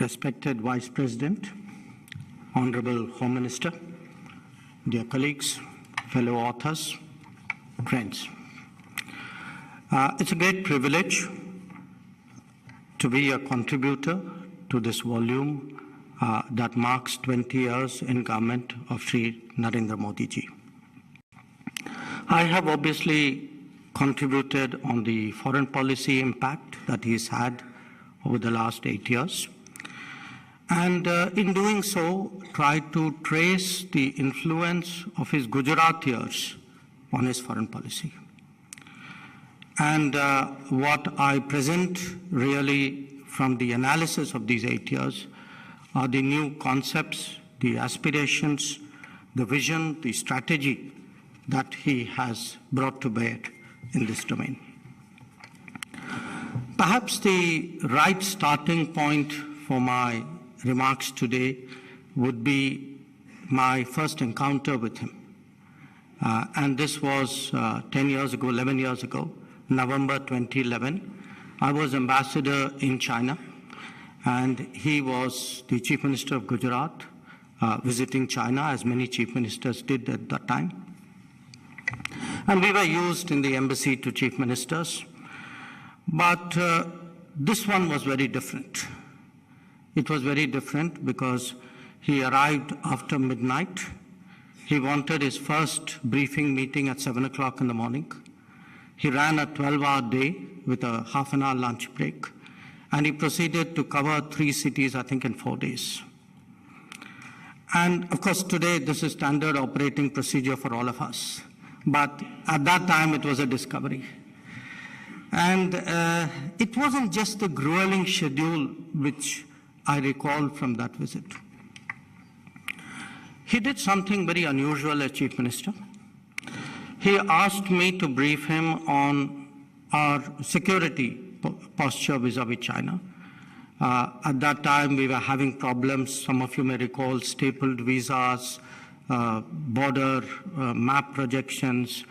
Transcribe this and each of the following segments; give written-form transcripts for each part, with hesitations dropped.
Respected Vice President, Honorable Home Minister, dear colleagues, fellow authors, friends. It's a great privilege to be a contributor to this volume that marks 20 years in government of Shri Narendra Modi ji. I have obviously contributed on the foreign policy impact that he's had over the last 8 years. And in doing so, tried to trace the influence of his Gujarat years on his foreign policy. And what I present really from the analysis of these 8 years are the new concepts, the aspirations, the vision, the strategy that he has brought to bear in this domain. Perhaps the right starting point for my remarks today would be my first encounter with him. And this was 10 years ago, 11 years ago, November 2011. I was ambassador in China, and he was the Chief Minister of Gujarat, visiting China, as many Chief Ministers did at that time. And we were used in the embassy to Chief Ministers. But this one was very different. It was very different because he arrived after midnight. He wanted his first briefing meeting at 7 o'clock in the morning. He ran a 12-hour day with a half-an-hour lunch break. And he proceeded to cover 3 cities, I think, in 4 days. And of course, today, this is standard operating procedure for all of us. But at that time, it was a discovery. And it wasn't just the grueling schedule which I recall from that visit. He did something very unusual as Chief Minister. He asked me to brief him on our security posture vis-a-vis China. At that time, we were having problems. Some of you may recall stapled visas, border map projections,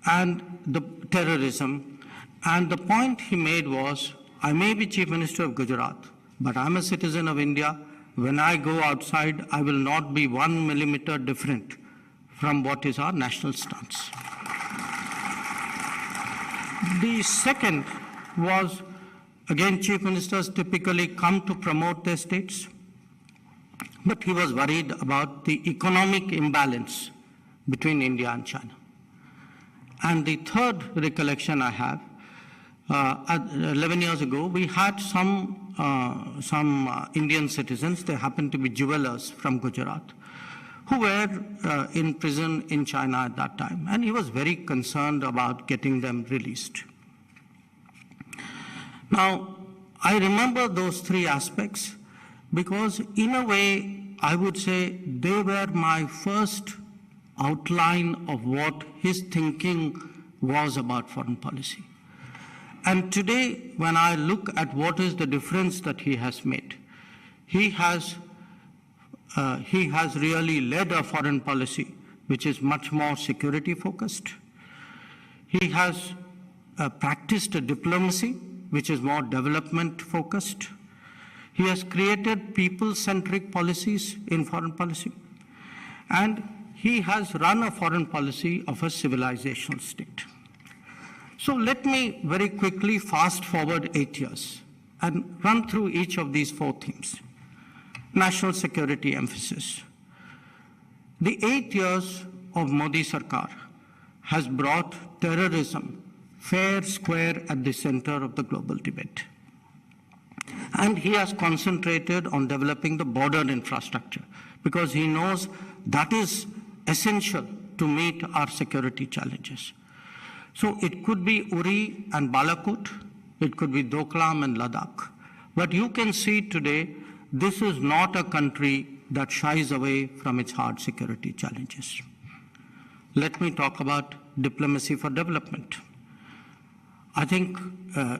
and the terrorism. And the point he made was, I may be Chief Minister of Gujarat, but I'm a citizen of India. When I go outside, I will not be 1 millimeter different from what is our national stance. The second was, again, Chief Ministers typically come to promote their states, but he was worried about the economic imbalance between India and China. And the third recollection I have, 11 years ago, we had some Indian citizens, they happened to be jewelers from Gujarat, who were in prison in China at that time. And he was very concerned about getting them released. Now, I remember those 3 aspects because in a way, I would say they were my first outline of what his thinking was about foreign policy. And today, when I look at what is the difference that he has made, he has really led a foreign policy which is much more security focused. He has practiced a diplomacy which is more development focused. He has created people-centric policies in foreign policy. And he has run a foreign policy of a civilizational state. So let me very quickly fast forward 8 years and run through each of these 4 themes. National security emphasis. The 8 years of Modi Sarkar has brought terrorism fair square at the center of the global debate. And he has concentrated on developing the border infrastructure because he knows that is essential to meet our security challenges. So it could be Uri and Balakut, it could be Doklam and Ladakh. But you can see today, this is not a country that shies away from its hard security challenges. Let me talk about diplomacy for development. I think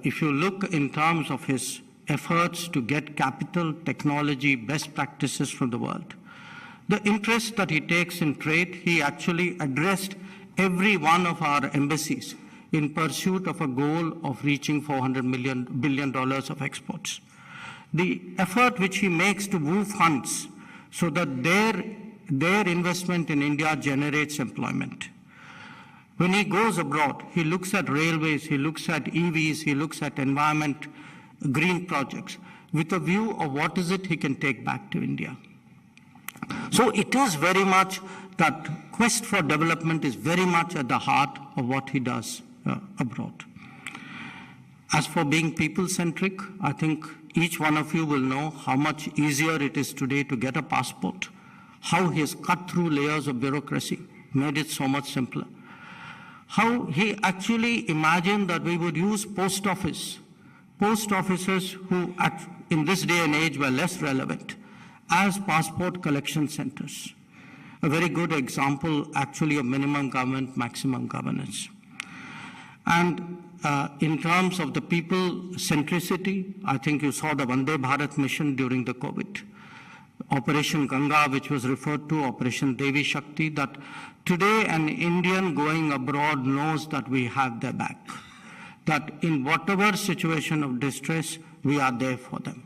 if you look in terms of his efforts to get capital, technology, best practices from the world, the interest that he takes in trade, he actually addressed every one of our embassies in pursuit of a goal of reaching $400 billion of exports. the effort which he makes to move funds so that their investment in India generates employment. When he goes abroad, he looks at railways, he looks at EVs, he looks at environment, green projects, with a view of what is it he can take back to India. So it is very much that quest for development is very much at the heart of what he does abroad. As for being people-centric, I think each one of you will know how much easier it is today to get a passport, how he has cut through layers of bureaucracy, made it so much simpler. How he actually imagined that we would use post offices who in this day and age were less relevant, as passport collection centers. A very good example actually of minimum government, maximum governance. And in terms of the people centricity, I think you saw the Vande Bharat mission during the COVID. Operation Ganga, which was referred to, Operation Devi Shakti, that today an Indian going abroad knows that we have their back. That in whatever situation of distress, we are there for them.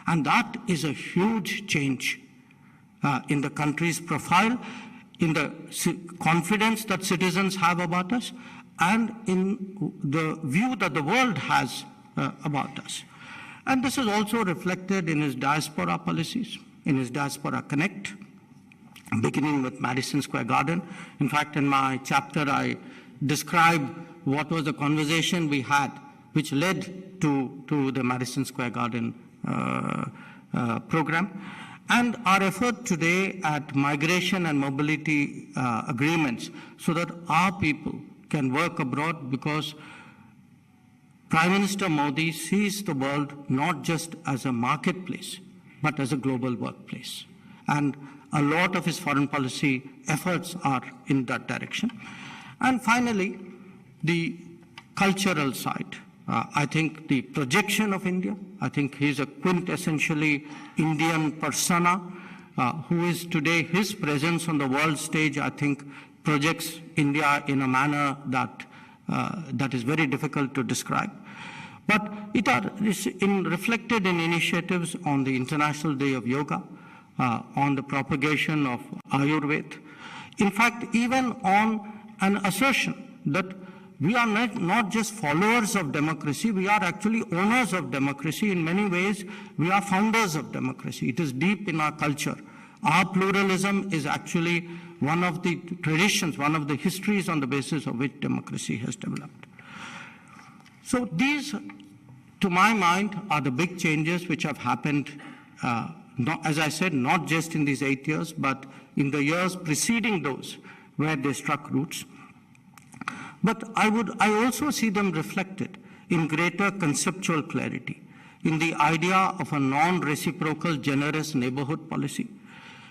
And that is a huge change in the country's profile, in the confidence that citizens have about us, and in the view that the world has about us. And this is also reflected in his diaspora policies, in his Diaspora Connect, beginning with Madison Square Garden. In fact, in my chapter, I describe what was the conversation we had, which led to the Madison Square Garden program. And our effort today at migration and mobility agreements so that our people can work abroad, because Prime Minister Modi sees the world not just as a marketplace, but as a global workplace. And a lot of his foreign policy efforts are in that direction. And finally, the cultural side. I think the projection of India, I think he's a quintessentially Indian persona who is today, his presence on the world stage, I think, projects India in a manner that is very difficult to describe. But it is reflected in initiatives on the International Day of Yoga, on the propagation of Ayurveda. In fact, even on an assertion that we are not just followers of democracy, we are actually owners of democracy. In many ways, we are founders of democracy. It is deep in our culture. Our pluralism is actually one of the traditions, one of the histories on the basis of which democracy has developed. So these, to my mind, are the big changes which have happened, as I said, not just in these 8 years, but in the years preceding those where they struck roots. But I also see them reflected in greater conceptual clarity, in the idea of a non-reciprocal generous neighborhood policy,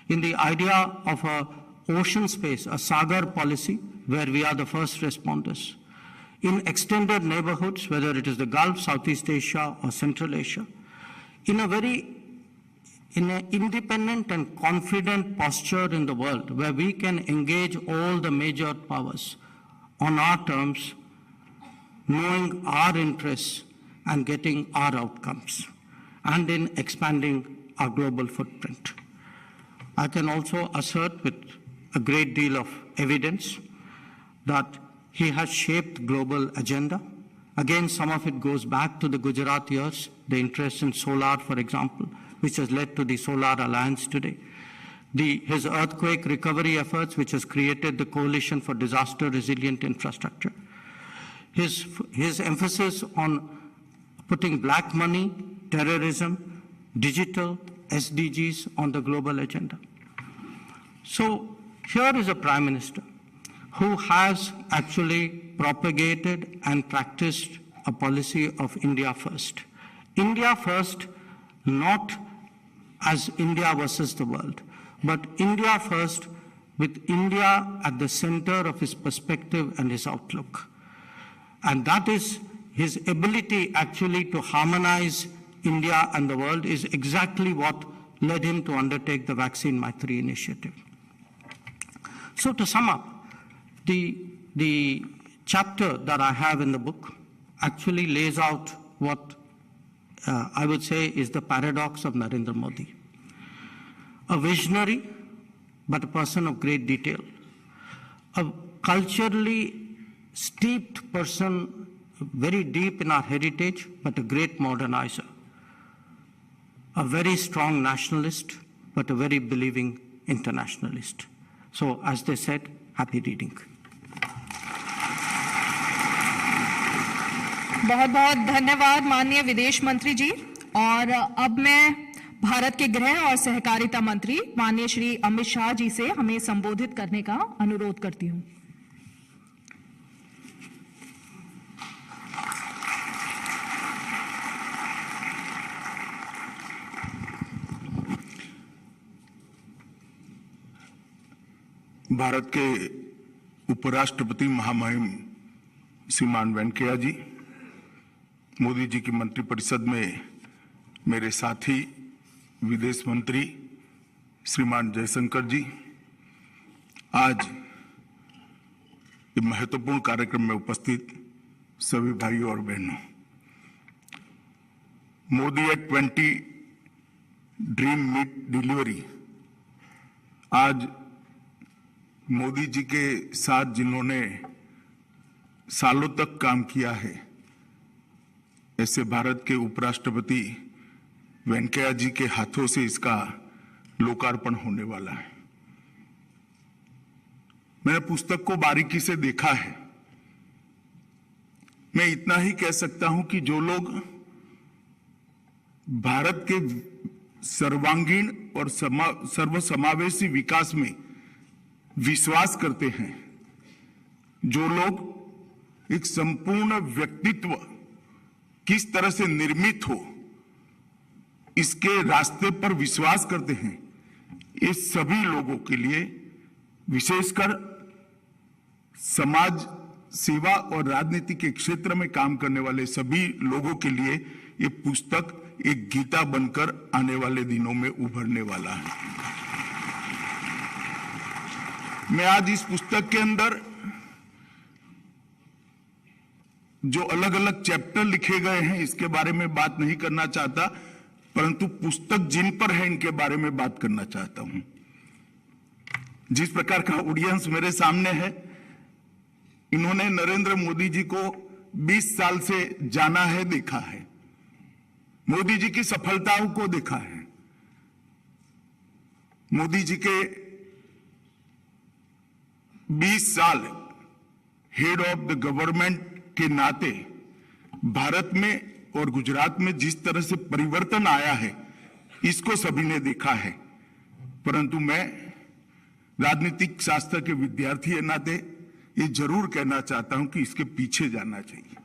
in the idea of a ocean space, a Sagar policy, where we are the first responders, in extended neighborhoods, whether it is the Gulf, Southeast Asia, or Central Asia, in an independent and confident posture in the world, where we can engage all the major powers on our terms, knowing our interests and getting our outcomes, and in expanding our global footprint. I can also assert with a great deal of evidence that he has shaped global agenda. Again, some of it goes back to the Gujarat years, the interest in solar, for example, which has led to the Solar Alliance today. His earthquake recovery efforts, which has created the Coalition for Disaster Resilient Infrastructure. His emphasis on putting black money, terrorism, digital, SDGs on the global agenda. So here is a Prime Minister who has actually propagated and practiced a policy of India first. India first, not as India versus the world, but India first, with India at the center of his perspective and his outlook. And that is his ability actually to harmonize India and the world is exactly what led him to undertake the Vaccine Maitri initiative. So to sum up, the chapter that I have in the book actually lays out what I would say, is the paradox of Narendra Modi. A visionary, but a person of great detail. A culturally steeped person, very deep in our heritage, but a great modernizer. A very strong nationalist, but a very believing internationalist. So, as they said, happy reading. बहुत बहुत धन्यवाद माननीय विदेश मंत्री जी। और अब मैं भारत के गृह और सहकारिता मंत्री माननीय श्री अमित शाह जी से हमें संबोधित करने का अनुरोध करती हूं। भारत के उपराष्ट्रपति महामहिम श्रीमान वेंकैया जी, मोदी जी की मंत्रिपरिषद में मेरे साथी विदेश मंत्री श्रीमान जयशंकर जी, आज ये महत्वपूर्ण कार्यक्रम में उपस्थित सभी भाइयों और बहनों, Modi at 20 dream meet delivery. आज मोदी जी के साथ जिन्होंने सालों तक काम किया है, ऐसे भारत के उपराष्ट्रपति वेंकैया जी के हाथों से इसका लोकार्पण होने वाला है। मैंने पुस्तक को बारीकी से देखा है। मैं इतना ही कह सकता हूं कि जो लोग भारत के सर्वांगीण और सर्वसमावेशी विकास में विश्वास करते हैं, जो लोग एक संपूर्ण व्यक्तित्व किस तरह से निर्मित हो इसके रास्ते पर विश्वास करते हैं, ये सभी लोगों के लिए, विशेषकर समाज सेवा और राजनीति के क्षेत्र में काम करने वाले सभी लोगों के लिए ये पुस्तक एक गीता बनकर आने वाले दिनों में उभरने वाला है। मैं आज इस पुस्तक के अंदर जो अलग अलग चैप्टर लिखे गए हैं इसके बारे में बात नहीं करना चाहता, परंतु पुस्तक जिन पर है इनके बारे में बात करना चाहता हूं। जिस प्रकार का ऑडियंस मेरे सामने है, इन्होंने नरेंद्र मोदी जी को 20 साल से जाना है, देखा है, मोदी जी की सफलताओं को देखा है, मोदी जी के 20 साल हेड ऑफ द गवर्नमेंट के नाते भारत में और गुजरात में जिस तरह से परिवर्तन आया है, इसको सभी ने देखा है। परंतु मैं राजनीतिक शास्त्र के विद्यार्थी के नाते ये जरूर कहना चाहता हूं कि इसके पीछे जाना चाहिए।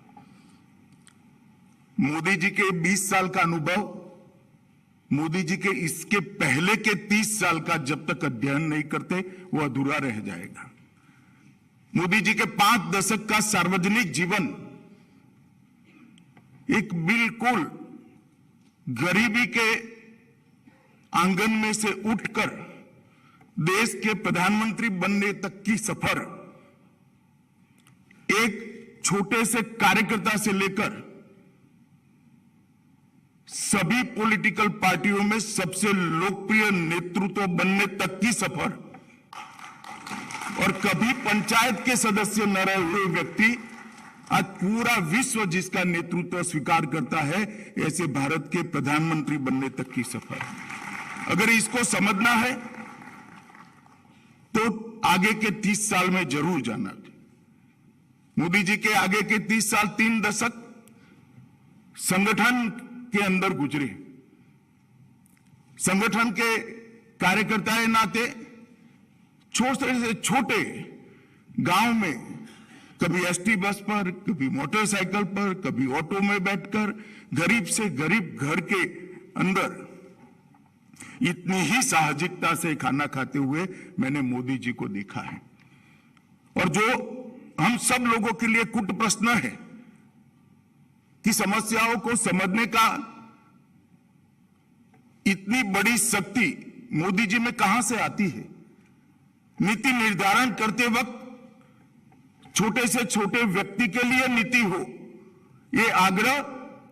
मोदी जी के 20 साल का अनुभव, मोदी जी के इसके पहले के 30 साल का जब तक अध्ययन नहीं करते वो अधूरा रह जाएगा। मोदी जी के 5 दशक का सार्वजनिक जीवन एक बिल्कुल गरीबी के आंगन में से उठकर देश के प्रधानमंत्री बनने तक की सफर, एक छोटे से कार्यकर्ता से लेकर सभी पॉलिटिकल पार्टियों में सबसे लोकप्रिय नेतृत्व बनने तक की सफर, और कभी पंचायत के सदस्य न रहे हुए व्यक्ति आज पूरा विश्व जिसका नेतृत्व स्वीकार करता है, ऐसे भारत के प्रधानमंत्री बनने तक की सफर। अगर इसको समझना है तो आगे के 30 साल में जरूर जाना। मोदी जी के आगे के 30 साल 3 दशक संगठन के अंदर गुजरे। संगठन के कार्यकर्ता के नाते छोटे से छोटे गांव में कभी एसटी बस पर, कभी मोटरसाइकिल पर, कभी ऑटो में बैठकर गरीब से गरीब घर के अंदर इतनी ही साहसिकता से खाना खाते हुए मैंने मोदी जी को देखा है। और जो हम सब लोगों के लिए कुट प्रश्न है कि समस्याओं को समझने का इतनी बड़ी शक्ति मोदी जी में कहां से आती है। नीति निर्धारण करते वक्त छोटे से छोटे व्यक्ति के लिए नीति हो, ये आग्रह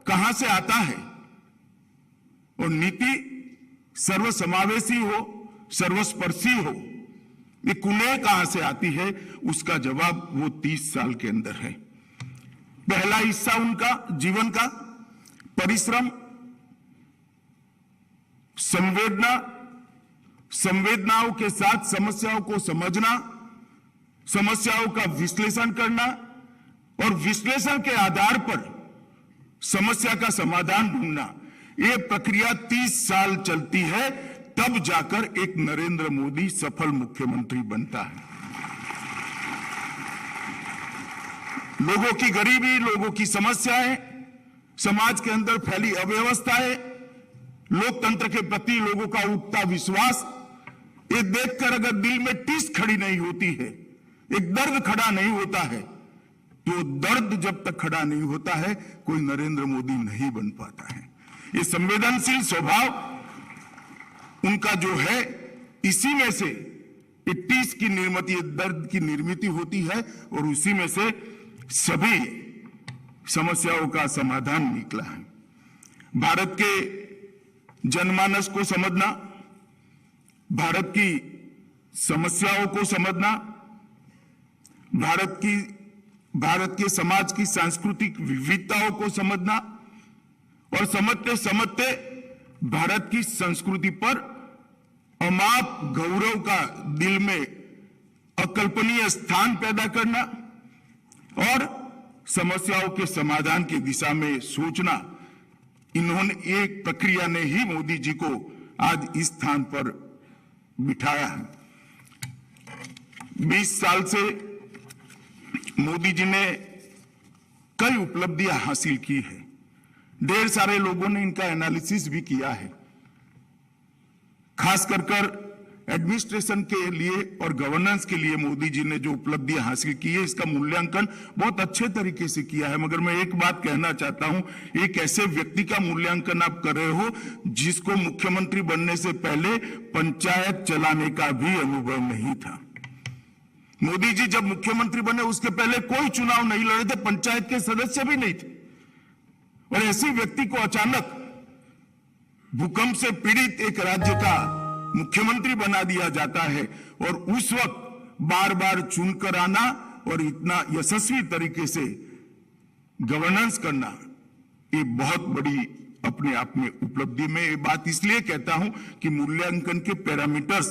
कहां से आता है। और नीति सर्वसमावेशी हो, सर्वस्पर्शी हो। ये कुनेह कहां से आती है, उसका जवाब वो 30 साल के अंदर है। पहला हिस्सा उनका जीवन का परिश्रम, संवेदनाओं के साथ समस्याओं को समझना, समस्याओं का विश्लेषण करना और विश्लेषण के आधार पर समस्या का समाधान ढूंढना। यह प्रक्रिया 30 साल चलती है, तब जाकर एक नरेंद्र मोदी सफल मुख्यमंत्री बनता है। लोगों की गरीबी, लोगों की समस्याएं, समाज के अंदर फैली अव्यवस्थाएं, लोकतंत्र के प्रति लोगों का उठता विश्वास, ये देखकर अगर दिल में टीस खड़ी नहीं होती है, एक दर्द खड़ा नहीं होता है, तो दर्द जब तक खड़ा नहीं होता है, कोई नरेंद्र मोदी नहीं बन पाता है। ये संवेदनशील स्वभाव उनका जो है, इसी में से टीस की निर्मित, दर्द की निर्मित होती है और उसी में से सभी समस्याओं का समाधान निकला है। भारत के जनमानस को समझना, भारत की समस्याओं को समझना, भारत के समाज की सांस्कृतिक विविधताओं को समझना और समझते समझते भारत की संस्कृति पर अमाप गौरव का दिल में अकल्पनीय स्थान पैदा करना और समस्याओं के समाधान की दिशा में सोचना, इन्होंने एक प्रक्रिया ने ही मोदी जी को आज इस स्थान पर बिठाया है। 20 साल से मोदी जी ने कई उपलब्धियां हासिल की है। ढेर सारे लोगों ने इनका एनालिसिस भी किया है। खास कर एडमिनिस्ट्रेशन के लिए और गवर्नेंस के लिए मोदी जी ने जो उपलब्धियां हासिल की है, इसका मूल्यांकन बहुत अच्छे तरीके से किया है। मगर मैं एक बात कहना चाहता हूं, एक ऐसे व्यक्ति का मूल्यांकन आप कर रहे हो जिसको मुख्यमंत्री बनने से पहले पंचायत चलाने का भी अनुभव नहीं था। मोदी जी जब मुख्यमंत्री बने उसके पहले कोई चुनाव नहीं लड़े थे, पंचायत के सदस्य भी नहीं थे। और ऐसे व्यक्ति को अचानक भूकंप से पीड़ित एक राज्य का मुख्यमंत्री बना दिया जाता है और उस वक्त बार बार चुनकर आना और इतना यशस्वी तरीके से गवर्नेंस करना, ये बहुत बड़ी अपने आप में उपलब्धि। में ये बात इसलिए कहता हूं कि मूल्यांकन के पैरामीटर्स